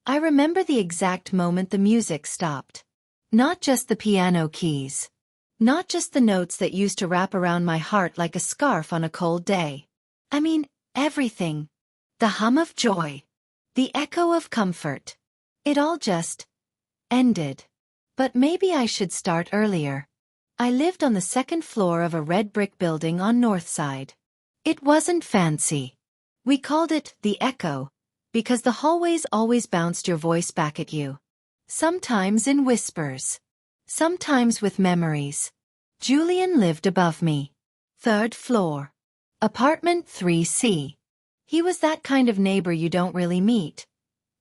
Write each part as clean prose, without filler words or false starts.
I remember the exact moment the music stopped. Not just the piano keys. Not just the notes that used to wrap around my heart like a scarf on a cold day. I mean, everything. The hum of joy. The echo of comfort. It all just ended. But maybe I should start earlier. I lived on the second floor of a red brick building on Northside. It wasn't fancy. We called it the Echo, because the hallways always bounced your voice back at you. Sometimes in whispers. Sometimes with memories. Julian lived above me. Third floor. Apartment 3C. He was that kind of neighbor you don't really meet.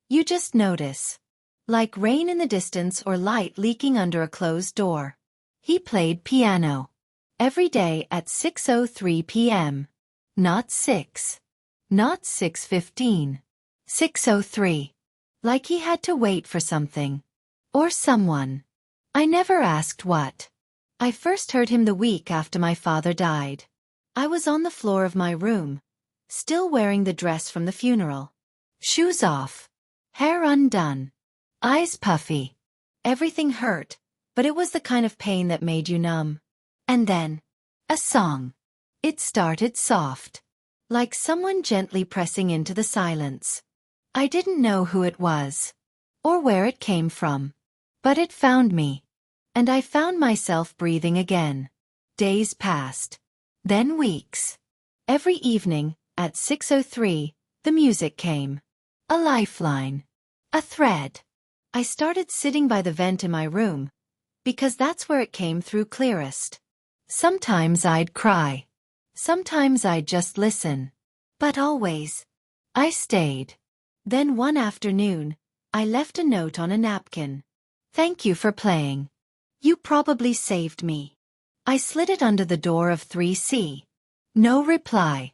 You just notice. Like rain in the distance or light leaking under a closed door. He played piano. Every day at 6:03 p.m. Not 6. Not 6:15. 6:03. Like he had to wait for something. Or someone. I never asked what. I first heard him the week after my father died. I was on the floor of my room, still wearing the dress from the funeral. Shoes off. Hair undone. Eyes puffy. Everything hurt, but it was the kind of pain that made you numb. And then, a song. It started soft. Like someone gently pressing into the silence. I didn't know who it was. Or where it came from. But it found me. And I found myself breathing again. Days passed. Then weeks. Every evening, at 6:03, the music came. A lifeline. A thread. I started sitting by the vent in my room, because that's where it came through clearest. Sometimes I'd cry. Sometimes I'd just listen. But always, I stayed. Then one afternoon, I left a note on a napkin. Thank you for playing. You probably saved me. I slid it under the door of 3C. No reply.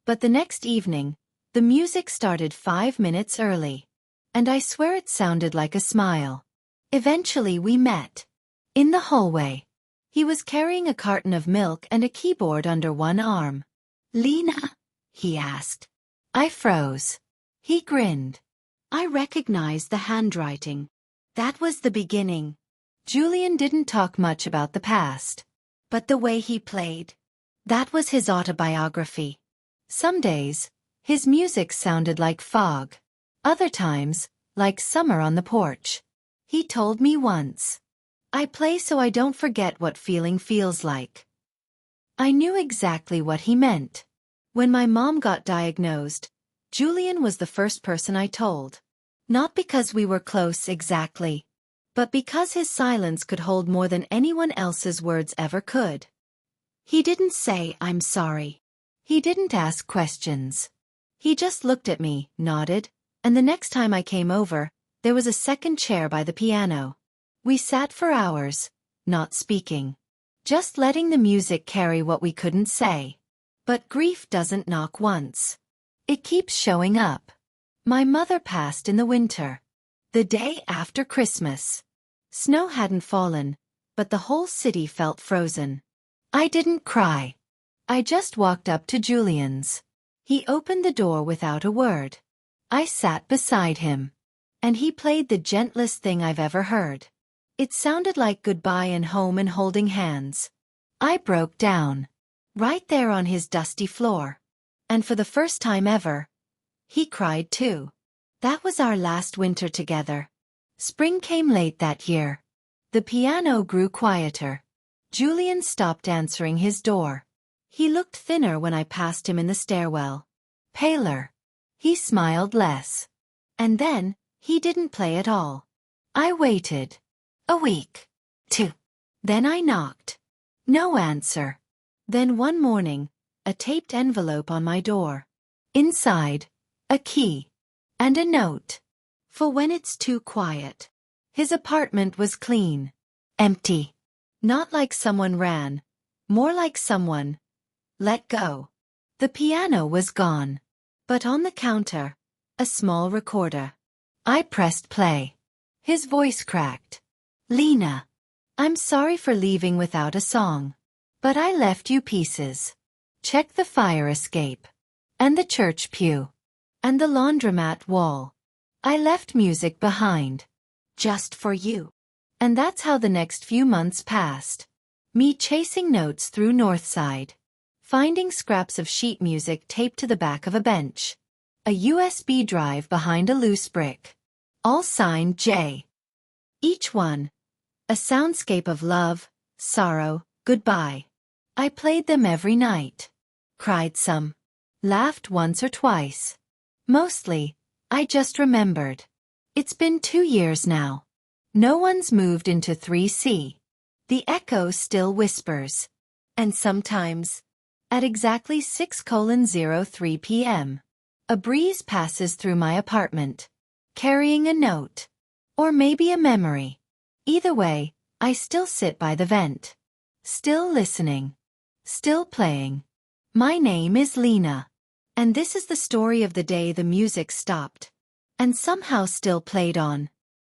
But the next evening, the music started 5 minutes early. And I swear it sounded like a smile. Eventually we met. In the hallway. He was carrying a carton of milk and a keyboard under one arm. Lena? He asked. I froze. He grinned. I recognized the handwriting. That was the beginning. Julian didn't talk much about the past. But the way he played. That was his autobiography. Some days, his music sounded like fog. Other times, like summer on the porch. He told me once. I play so I don't forget what feeling feels like. I knew exactly what he meant. When my mom got diagnosed, Julian was the first person I told. Not because we were close exactly, but because his silence could hold more than anyone else's words ever could. He didn't say, I'm sorry. He didn't ask questions. He just looked at me, nodded, and the next time I came over, there was a second chair by the piano. We sat for hours, not speaking. Just letting the music carry what we couldn't say. But grief doesn't knock once. It keeps showing up. My mother passed in the winter. The day after Christmas. Snow hadn't fallen, but the whole city felt frozen. I didn't cry. I just walked up to Julian's. He opened the door without a word. I sat beside him. And he played the gentlest thing I've ever heard. It sounded like goodbye and home and holding hands. I broke down. Right there on his dusty floor. And for the first time ever, he cried too. That was our last winter together. Spring came late that year. The piano grew quieter. Julian stopped answering his door. He looked thinner when I passed him in the stairwell. Paler. He smiled less. And then, he didn't play at all. I waited. A week. 2. Then I knocked. No answer. Then one morning, a taped envelope on my door. Inside, a key. And a note. For when it's too quiet. His apartment was clean. Empty. Not like someone ran. More like someone let go. The piano was gone. But on the counter, a small recorder. I pressed play. His voice cracked. Lena. I'm sorry for leaving without a song. But I left you pieces. Check the fire escape. And the church pew. And the laundromat wall. I left music behind. Just for you. And that's how the next few months passed. Me chasing notes through Northside. Finding scraps of sheet music taped to the back of a bench. A USB drive behind a loose brick. All signed J. Each one. A soundscape of love, sorrow, goodbye. I played them every night. Cried some. Laughed once or twice. Mostly, I just remembered. It's been 2 years now. No one's moved into 3C. The echo still whispers. And sometimes, at exactly 6:03 p.m., a breeze passes through my apartment, carrying a note. Or maybe a memory. Either way, I still sit by the vent. Still listening. Still playing. My name is Lena. And this is the story of the day the music stopped. And somehow still played on.